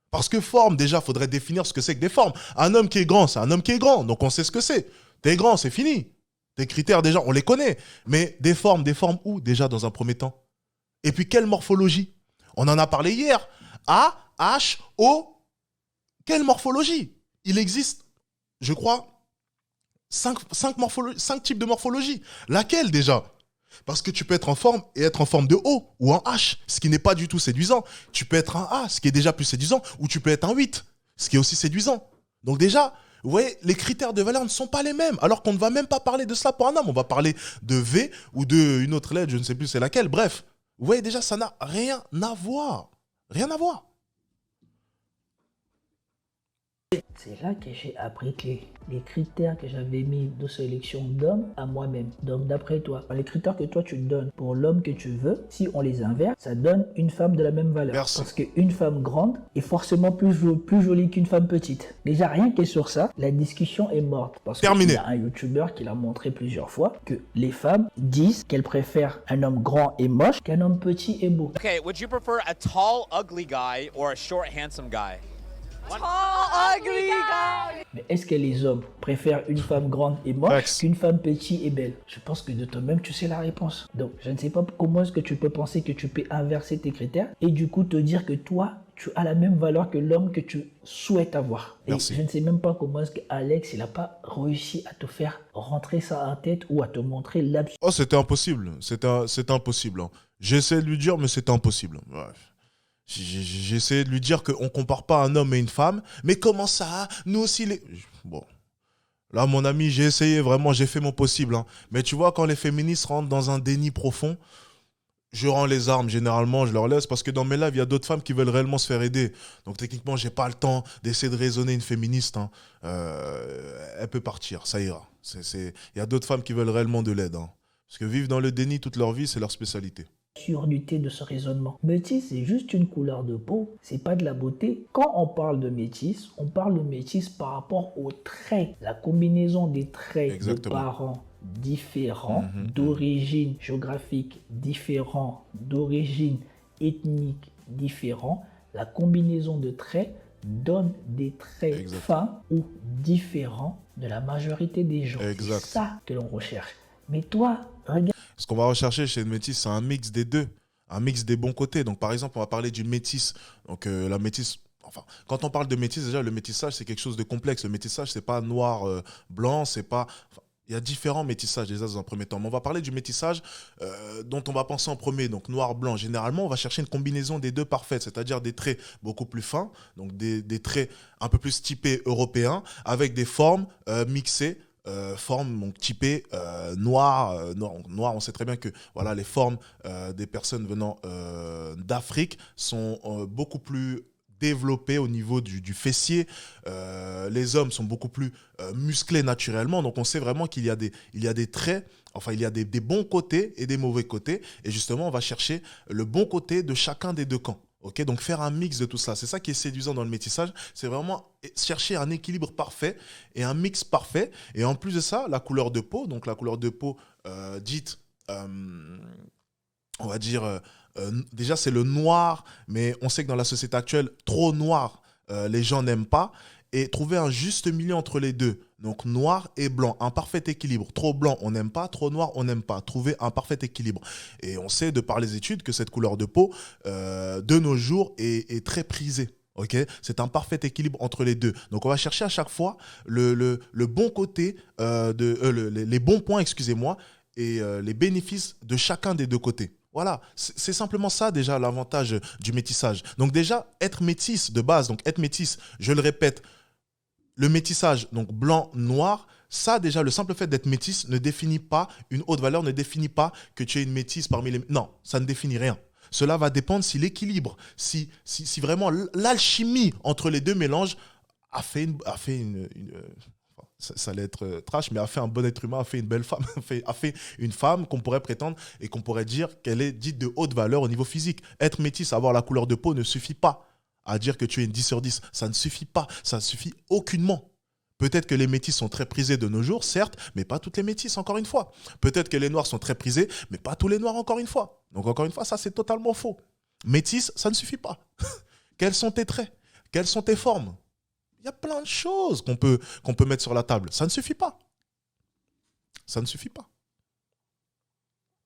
Parce que forme, déjà, il faudrait définir ce que c'est que des formes. Un homme qui est grand, c'est un homme qui est grand, donc on sait ce que c'est. T'es grand, c'est fini. Tes critères, déjà, on les connaît. Mais des formes où, déjà, dans un premier temps? Et puis, quelle morphologie? On en a parlé hier. A, H, O. Quelle morphologie? Il existe, je crois, 5 types de morphologie. Laquelle déjà? Parce que tu peux être en forme et être en forme de O ou en H, ce qui n'est pas du tout séduisant. Tu peux être un A, ce qui est déjà plus séduisant, ou tu peux être un 8, ce qui est aussi séduisant. Donc déjà, vous voyez, les critères de valeur ne sont pas les mêmes, alors qu'on ne va même pas parler de cela pour un homme. On va parler de V ou d'une autre lettre, je ne sais plus c'est laquelle. Bref, vous voyez déjà, ça n'a rien à voir. Rien à voir. C'est là que j'ai appris que les critères que j'avais mis de sélection d'hommes à moi-même. Donc d'après toi, les critères que toi tu donnes pour l'homme que tu veux, si on les inverse, ça donne une femme de la même valeur. Merci. Parce qu'une femme grande est forcément plus jolie qu'une femme petite. Déjà rien que sur ça, la discussion est morte. Parce qu'il y a un youtubeur qui l'a montré plusieurs fois que les femmes disent qu'elles préfèrent un homme grand et moche qu'un homme petit et beau. Okay, would you prefer a tall, ugly guy or a short, handsome guy? Tall, ugly guy. Mais est-ce que les hommes préfèrent une femme grande et moche qu'une femme petite et belle? Je pense que de toi-même, tu sais la réponse. Donc, je ne sais pas comment est-ce que tu peux penser que tu peux inverser tes critères et du coup te dire que toi, tu as la même valeur que l'homme que tu souhaites avoir. Et Merci. je ne sais même pas comment est-ce qu'Alex, il n'a pas réussi à te faire rentrer ça en tête ou à te montrer l'absurde. Oh, c'était impossible. C'était impossible. Hein. J'ai essayé de lui dire, mais c'était impossible. Ouais. J'ai essayé de lui dire qu'on ne compare pas un homme et une femme. Mais comment ça? Nous aussi, les... Bon. Là, mon ami, j'ai essayé vraiment, j'ai fait mon possible. Hein. Mais tu vois, quand les féministes rentrent dans un déni profond, je rends les armes. Généralement, je leur laisse parce que dans mes lives, il y a d'autres femmes qui veulent réellement se faire aider. Donc, techniquement, je n'ai pas le temps d'essayer de raisonner une féministe. Hein. Elle peut partir, ça ira. Il y a d'autres femmes qui veulent réellement de l'aide. Hein. Parce que vivre dans le déni toute leur vie, c'est leur spécialité. Absurdité de ce raisonnement. Métis, c'est juste une couleur de peau, c'est pas de la beauté. Quand on parle de métis, on parle de métis par rapport aux traits, la combinaison des traits Exactement. de parents différents, d'origine géographique différents, d'origine ethnique différents. La combinaison de traits donne des traits Exact. fins ou différents de la majorité des gens. Exact. C'est ça que l'on recherche. Mais toi, regarde. Ce qu'on va rechercher chez une métisse, c'est un mix des deux, un mix des bons côtés. Donc, par exemple, on va parler d'une métisse. Donc, la métisse, enfin, quand on parle de métisse, déjà, le métissage, c'est quelque chose de complexe. Le métissage, c'est pas noir, blanc, c'est pas... Enfin, il y a différents métissages déjà dans un premier temps. Mais on va parler du métissage dont on va penser en premier, donc noir-blanc. Généralement, on va chercher une combinaison des deux parfaite, c'est-à-dire des traits beaucoup plus fins, donc des traits un peu plus typés européens, avec des formes mixées. Formes donc typées noir, on sait très bien que voilà, les formes des personnes venant d'Afrique sont beaucoup plus développées au niveau du fessier. Les hommes sont beaucoup plus musclés naturellement, donc on sait vraiment qu'il y a des traits, enfin il y a des bons côtés et des mauvais côtés, et justement on va chercher le bon côté de chacun des deux camps. Okay, donc faire un mix de tout ça, c'est ça qui est séduisant dans le métissage, c'est vraiment chercher un équilibre parfait et un mix parfait. Et en plus de ça, la couleur de peau, donc la couleur de peau dite, on va dire, déjà c'est le noir, mais on sait que dans la société actuelle, trop noir, les gens n'aiment pas. Et trouver un juste milieu entre les deux, donc noir et blanc, un parfait équilibre. Trop blanc, on n'aime pas, trop noir, on n'aime pas. Trouver un parfait équilibre. Et on sait de par les études que cette couleur de peau, de nos jours, est très prisée. Okay, c'est un parfait équilibre entre les deux. Donc on va chercher à chaque fois le bon côté, les bons points, excusez-moi, et les bénéfices de chacun des deux côtés. Voilà, c'est simplement ça déjà l'avantage du métissage. Donc déjà, être métisse de base, donc être métisse, je le répète, le métissage, donc blanc-noir, ça déjà, le simple fait d'être métisse ne définit pas une haute valeur, ne définit pas que tu es une métisse parmi les... Non, ça ne définit rien. Cela va dépendre si l'équilibre, si vraiment l'alchimie entre les deux mélanges a fait ça allait être trash, mais a fait un bon être humain, a fait une belle femme, a fait une femme qu'on pourrait prétendre et qu'on pourrait dire qu'elle est dite de haute valeur au niveau physique. Être métisse, avoir la couleur de peau ne suffit pas à dire que tu es une 10 sur 10. Ça ne suffit pas, ça ne suffit aucunement. Peut-être que les métisses sont très prisés de nos jours, certes, mais pas toutes les métisses, encore une fois. Peut-être que les noirs sont très prisés, mais pas tous les noirs, encore une fois. Donc, encore une fois, ça, c'est totalement faux. Métisse, ça ne suffit pas. Quels sont tes traits? Quelles sont tes formes? Il y a plein de choses qu'on peut mettre sur la table. Ça ne suffit pas. Ça ne suffit pas.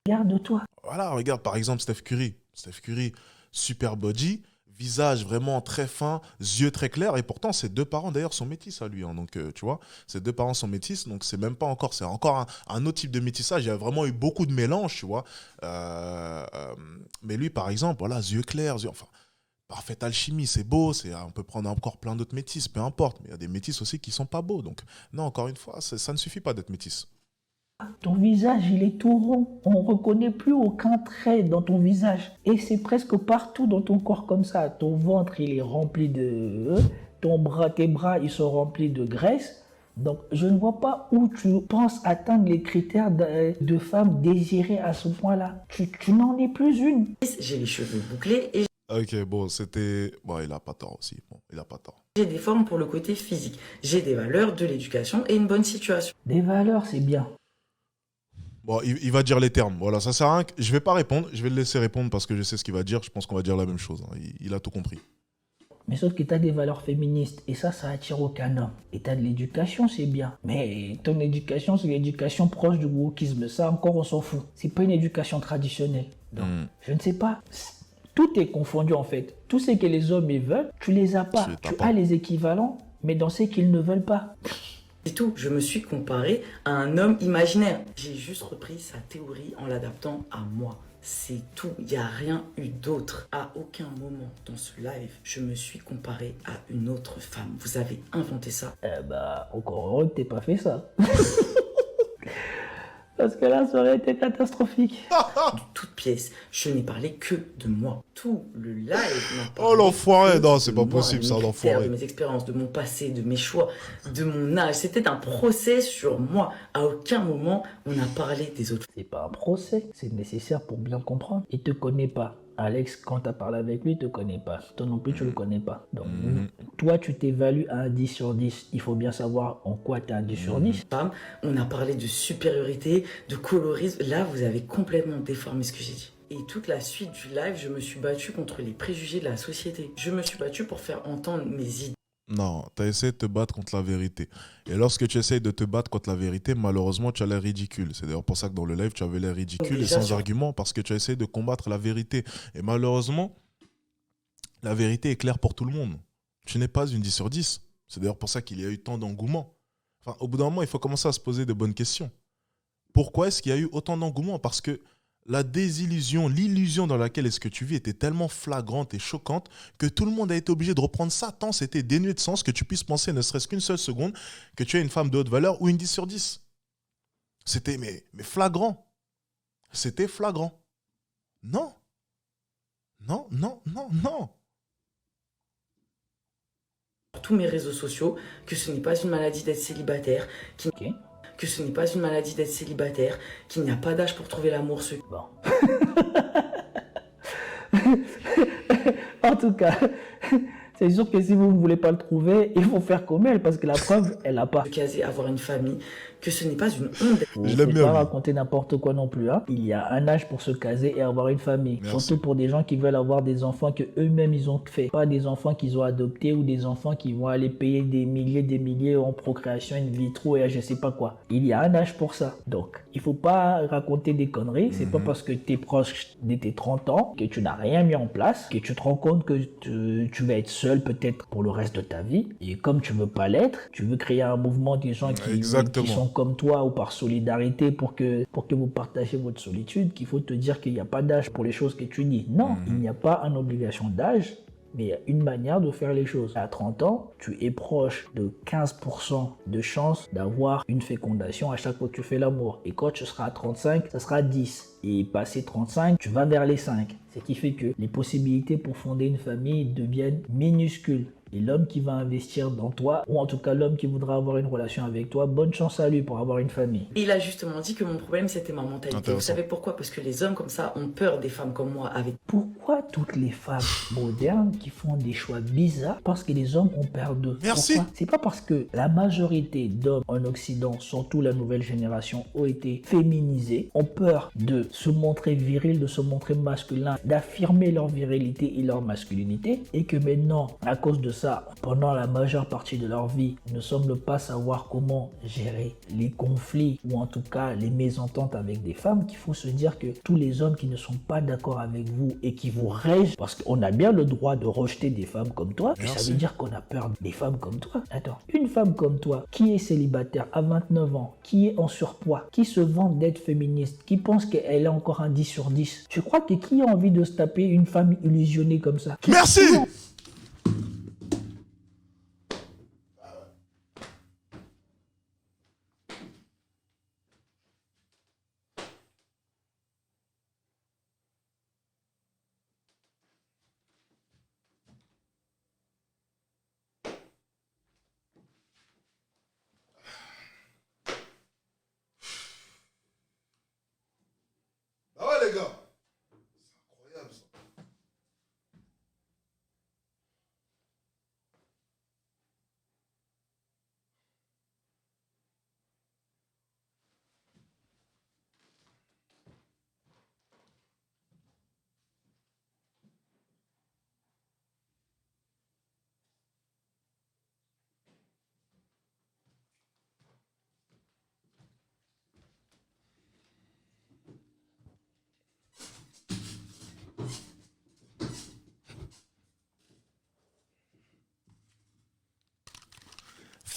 Regarde-toi. Voilà, regarde, par exemple, Steph Curry. Steph Curry, super body, visage vraiment très fin, yeux très clairs, et pourtant ses deux parents d'ailleurs sont métis à lui, hein, donc tu vois, ses deux parents sont métis, donc c'est même pas encore, c'est encore un autre type de métissage. Il y a vraiment eu beaucoup de mélanges, tu vois, mais lui par exemple, voilà, yeux clairs, enfin, parfaite alchimie, c'est beau, on peut prendre encore plein d'autres métis, peu importe, mais il y a des métis aussi qui sont pas beaux, donc non, encore une fois, ça ne suffit pas d'être métis. Ton visage, il est tout rond. On ne reconnaît plus aucun trait dans ton visage. Et c'est presque partout dans ton corps comme ça. Ton ventre, il est rempli de... tes bras, ils sont remplis de graisse. Donc, je ne vois pas où tu penses atteindre les critères de femme désirée à ce point-là. Tu n'en es plus une. J'ai les cheveux bouclés et Ok, bon, c'était... Bon, il a pas tort aussi. Bon, il a pas tort. j'ai des formes pour le côté physique. J'ai des valeurs, de l'éducation et une bonne situation. Des valeurs, c'est bien. Bon, il va dire les termes. Voilà, ça sert à rien. Je vais pas répondre. Je vais le laisser répondre parce que je sais ce qu'il va dire. Je pense qu'on va dire la même chose. Hein. Il a tout compris. Mais sauf que tu as des valeurs féministes et ça attire aucun homme. Et tu as de l'éducation, c'est bien. Mais ton éducation, c'est l'éducation proche du wokisme. Ça encore, on s'en fout. C'est pas une éducation traditionnelle. Donc, je ne sais pas. Tout est confondu en fait. Tout ce que les hommes ils veulent, tu les as pas. Tu as les équivalents, mais dans ce qu'ils ne veulent pas. C'est tout, je me suis comparé à un homme imaginaire. J'ai juste repris sa théorie en l'adaptant à moi. C'est tout, il n'y a rien eu d'autre. À aucun moment dans ce live, je me suis comparé à une autre femme. Vous avez inventé ça. Encore heureux que t'aies pas fait ça. Parce que là, ça aurait été catastrophique. De toute pièce, je n'ai parlé que de moi. Tout le live m'a parlé. Oh l'enfoiré, non, c'est de pas moi, possible de ça, mes l'enfoiré. critères, de mes expériences, de mon passé, de mes choix, de mon âge. C'était un procès sur moi. À aucun moment, on a parlé des autres. C'est pas un procès, c'est nécessaire pour bien comprendre. Il te connaît pas. Alex, quand tu as parlé avec lui, il te connaît pas. Toi non plus, tu le connais pas. Donc, toi, tu t'évalues à un 10 sur 10. Il faut bien savoir en quoi tu es un 10 sur 10. Femmes, on a parlé de supériorité, de colorisme. Là, vous avez complètement déformé ce que j'ai dit. Et toute la suite du live, je me suis battue contre les préjugés de la société. Je me suis battue pour faire entendre mes idées. Non, tu as essayé de te battre contre la vérité. Et lorsque tu essayes de te battre contre la vérité, malheureusement, tu as l'air ridicule. C'est d'ailleurs pour ça que dans le live, tu avais l'air ridicule et sans argument, parce que tu as essayé de combattre la vérité. Et malheureusement, la vérité est claire pour tout le monde. Tu n'es pas une 10 sur 10. C'est d'ailleurs pour ça qu'il y a eu tant d'engouement. Enfin, au bout d'un moment, il faut commencer à se poser de bonnes questions. Pourquoi est-ce qu'il y a eu autant d'engouement ? Parce que la désillusion, l'illusion dans laquelle est-ce que tu vis était tellement flagrante et choquante que tout le monde a été obligé de reprendre ça tant c'était dénué de sens que tu puisses penser ne serait-ce qu'une seule seconde que tu es une femme de haute valeur ou une 10 sur 10. C'était mais flagrant. C'était flagrant. Non. Non, non, non, non. Tous mes réseaux sociaux, que ce n'est pas une maladie d'être célibataire, que ce n'est pas une maladie d'être célibataire, qu'il n'y a pas d'âge pour trouver l'amour. Bon. En tout cas, c'est sûr que si vous ne voulez pas le trouver, il faut faire comme elle, parce que la preuve, elle n'a pas. Caser, avoir une famille, que ce n'est pas une honte. Je ne vais pas raconter n'importe quoi non plus. Hein. Il y a un âge pour se caser et avoir une famille. Merci. Surtout pour des gens qui veulent avoir des enfants que eux-mêmes ils ont fait. Pas des enfants qu'ils ont adoptés ou des enfants qui vont aller payer des milliers en procréation in vitro et je sais pas quoi. Il y a un âge pour ça. Donc, il faut pas raconter des conneries. C'est pas parce que tu es proche de tes 30 ans que tu n'as rien mis en place, que tu te rends compte que tu vas être seul peut-être pour le reste de ta vie. Et comme tu veux pas l'être, tu veux créer un mouvement des gens qui sont comme toi ou par solidarité pour que vous partagiez votre solitude, qu'il faut te dire qu'il n'y a pas d'âge pour les choses que tu dis. Non, il n'y a pas une obligation d'âge, mais il y a une manière de faire les choses. À 30 ans, tu es proche de 15% de chance d'avoir une fécondation à chaque fois que tu fais l'amour. Et quand tu seras à 35, ça sera 10. Et passé 35, tu vas vers les 5. Ce qui fait que les possibilités pour fonder une famille deviennent minuscules. Et l'homme qui va investir dans toi, ou en tout cas l'homme qui voudra avoir une relation avec toi, bonne chance à lui pour avoir une famille. Il a justement dit que mon problème c'était ma mentalité. Vous savez pourquoi ? Parce que les hommes comme ça ont peur des femmes comme moi. Pourquoi toutes les femmes modernes qui font des choix bizarres parce que les hommes ont peur d'eux ? Merci. Pourquoi ? C'est pas parce que la majorité d'hommes en Occident, surtout la nouvelle génération, ont été féminisés, ont peur de se montrer viril, de se montrer masculin, d'affirmer leur virilité et leur masculinité, et que maintenant, à cause de ça, pendant la majeure partie de leur vie, ne semblent pas savoir comment gérer les conflits ou en tout cas les mésententes avec des femmes, qu'il faut se dire que tous les hommes qui ne sont pas d'accord avec vous et qui vous règent, parce qu'on a bien le droit de rejeter des femmes comme toi, mais ça veut dire qu'on a peur des femmes comme toi. Attends, une femme comme toi, qui est célibataire à 29 ans, qui est en surpoids, qui se vante d'être féministe, qui pense qu'elle est encore un 10 sur 10, tu crois que qui a envie de se taper une femme illusionnée comme ça ? Merci.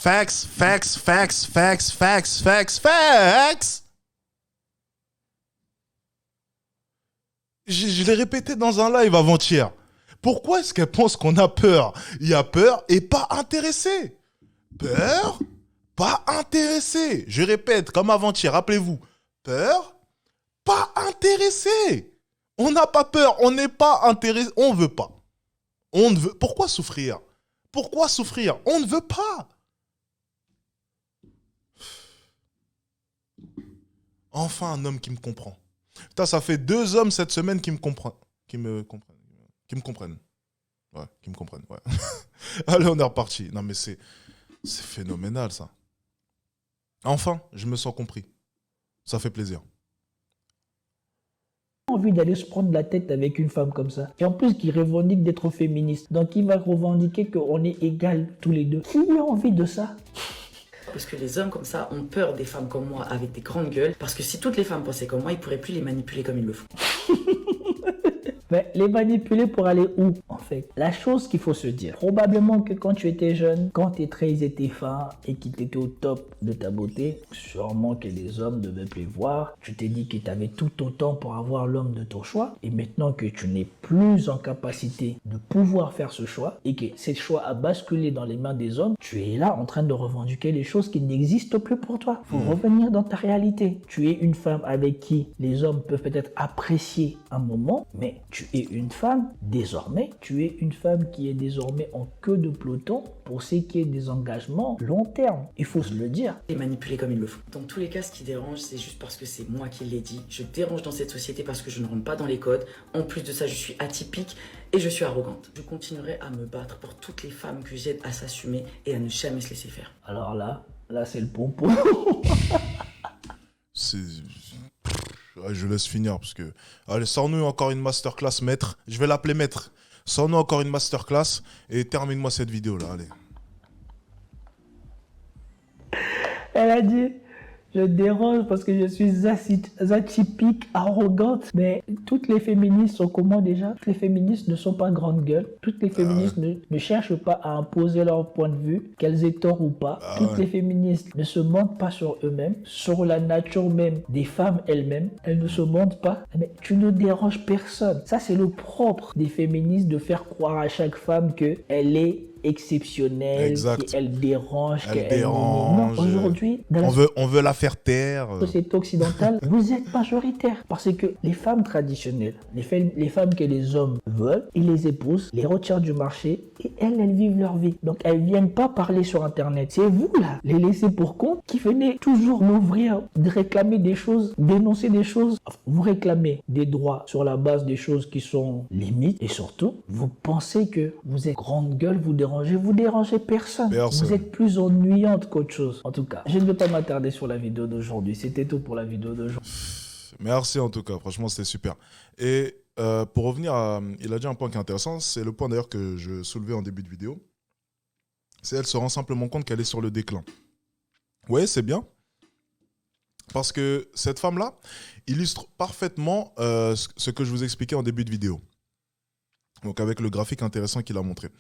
Facts, facts, facts, facts, facts, facts, facts. Je l'ai répété dans un live avant-hier. Pourquoi est-ce qu'elle pense qu'on a peur? Il y a peur et pas intéressé. Peur, pas intéressé. Je répète, comme avant-hier, rappelez-vous. Peur, pas intéressé. On n'a pas peur, on n'est pas intéressé, on ne veut pas. On ne veut. Pourquoi souffrir? Pourquoi souffrir? On ne veut pas. Enfin un homme qui me comprend. Putain, ça fait 2 hommes cette semaine qui me comprennent. Qui me comprennent. Ouais, qui me comprennent, ouais. Allez, on est reparti. Non mais c'est phénoménal ça. Enfin, je me sens compris. Ça fait plaisir. Envie d'aller se prendre la tête avec une femme comme ça. Et en plus, qui revendique d'être féministe. Donc, il va revendiquer qu'on est égal tous les deux. Qui a envie de ça? Parce que les hommes comme ça ont peur des femmes comme moi avec des grandes gueules. Parce que si toutes les femmes pensaient comme moi, ils pourraient plus les manipuler comme ils le font. Mais les manipuler pour aller où, en fait? La chose qu'il faut se dire, probablement que quand tu étais jeune, quand tes traits étaient fins et qu'ils étaient au top de ta beauté, sûrement que les hommes devaient plus voir. Tu t'es dit que tu avais tout autant pour avoir l'homme de ton choix. Et maintenant que tu n'es plus en capacité de pouvoir faire ce choix et que ce choix a basculé dans les mains des hommes, tu es là en train de revendiquer les choses qui n'existent plus pour toi. Il faut revenir dans ta réalité. Tu es une femme avec qui les hommes peuvent peut-être apprécier un moment, mais tu es une femme, désormais, tu es une femme qui est désormais en queue de peloton pour ce qui est des engagements long terme. Il faut se le dire. Les manipuler comme ils le font. Dans tous les cas, ce qui dérange, c'est juste parce que c'est moi qui l'ai dit. Je dérange dans cette société parce que je ne rentre pas dans les codes. En plus de ça, je suis atypique et je suis arrogante. Je continuerai à me battre pour toutes les femmes que j'aide à s'assumer et à ne jamais se laisser faire. Alors là c'est le pompon. Ouais, je laisse finir parce que... Allez, sors-nous encore une masterclass, maître. Je vais l'appeler maître. Sors-nous encore une masterclass et termine-moi cette vidéo-là, allez. Elle a dit, je dérange parce que je suis atypique, arrogante. Mais toutes les féministes sont comment déjà? Toutes les féministes ne sont pas grandes gueules. Toutes les féministes ne cherchent pas à imposer leur point de vue, qu'elles aient tort ou pas. Toutes les féministes ne se mentent pas sur eux-mêmes, sur la nature même des femmes elles-mêmes. Elles ne se mentent pas. Mais tu ne déranges personne. Ça, c'est le propre des féministes de faire croire à chaque femme qu'elle est exceptionnelle, qu'elle dérange, Non, aujourd'hui, dans on veut la faire taire. Société occidentale, vous êtes majoritaire. Parce que les femmes traditionnelles, les femmes que les hommes veulent, ils les épousent, les retirent du marché et elles vivent leur vie. Donc elles viennent pas parler sur Internet. C'est vous là, les laissés pour compte, qui venez toujours m'ouvrir, de réclamer des choses, dénoncer des choses. Vous réclamez des droits sur la base des choses qui sont limites et surtout, vous pensez que vous êtes grande gueule, vous dérangez personne. Vous êtes plus ennuyante qu'autre chose. En tout cas, je ne vais pas m'attarder sur la vidéo d'aujourd'hui. C'était tout pour la vidéo d'aujourd'hui. Merci en tout cas, franchement c'était super. Et pour revenir à... Il a dit un point qui est intéressant, c'est le point d'ailleurs que je soulevais en début de vidéo. C'est elle se rend simplement compte qu'elle est sur le déclin. Ouais, c'est bien. Parce que cette femme-là illustre parfaitement ce que je vous expliquais en début de vidéo. Donc avec le graphique intéressant qu'il a montré.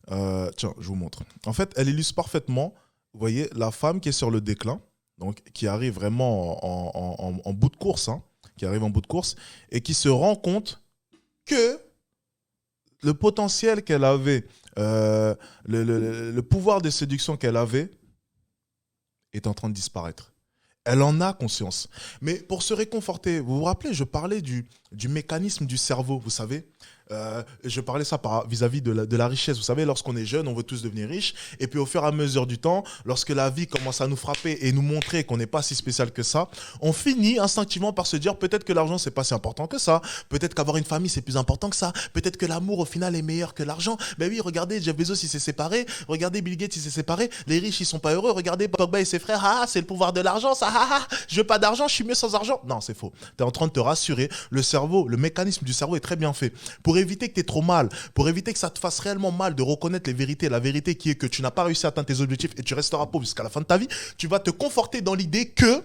Tiens, je vous montre. En fait, elle illustre parfaitement, vous voyez, la femme qui est sur le déclin, donc qui arrive vraiment en bout de course, qui arrive en bout de course, et qui se rend compte que le potentiel qu'elle avait, le pouvoir de séduction qu'elle avait, est en train de disparaître. Elle en a conscience. Mais pour se réconforter, vous vous rappelez, je parlais du mécanisme du cerveau, vous savez. Je parlais ça vis-à-vis de la richesse. Vous savez, lorsqu'on est jeune, on veut tous devenir riches. Et puis au fur et à mesure du temps, lorsque la vie commence à nous frapper et nous montrer qu'on n'est pas si spécial que ça, on finit instinctivement par se dire peut-être que l'argent, c'est pas si important que ça. Peut-être qu'avoir une famille, c'est plus important que ça. Peut-être que l'amour, au final, est meilleur que l'argent. Ben oui, regardez, Jeff Bezos, il s'est séparé. Regardez, Bill Gates, il s'est séparé. Les riches, ils sont pas heureux. Regardez, Pogba et ses frères. Ah, c'est le pouvoir de l'argent, ça. Ah, je veux pas d'argent, je suis mieux sans argent. Non, c'est faux. Tu es en train de te rassurer. Le cerveau, le mécanisme du cerveau est très bien fait. Pour éviter que tu aies trop mal, pour éviter que ça te fasse réellement mal de reconnaître les vérités, la vérité qui est que tu n'as pas réussi à atteindre tes objectifs et tu resteras pauvre jusqu'à la fin de ta vie, tu vas te conforter dans l'idée que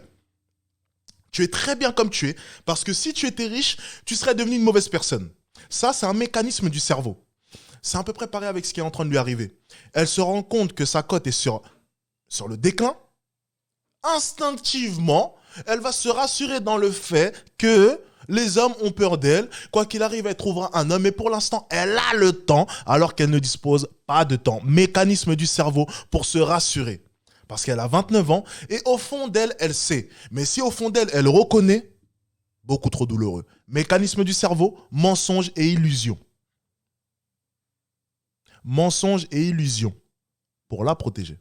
tu es très bien comme tu es, parce que si tu étais riche, tu serais devenu une mauvaise personne. Ça, c'est un mécanisme du cerveau. C'est à peu près pareil avec ce qui est en train de lui arriver. Elle se rend compte que sa cote est sur sur le déclin, instinctivement, elle va se rassurer dans le fait que les hommes ont peur d'elle. Quoi qu'il arrive, elle trouvera un homme. Et pour l'instant, elle a le temps alors qu'elle ne dispose pas de temps. Mécanisme du cerveau pour se rassurer. Parce qu'elle a 29 ans et au fond d'elle, elle sait. Mais si au fond d'elle, elle reconnaît, beaucoup trop douloureux. Mécanisme du cerveau, mensonge et illusion. Mensonge et illusion pour la protéger.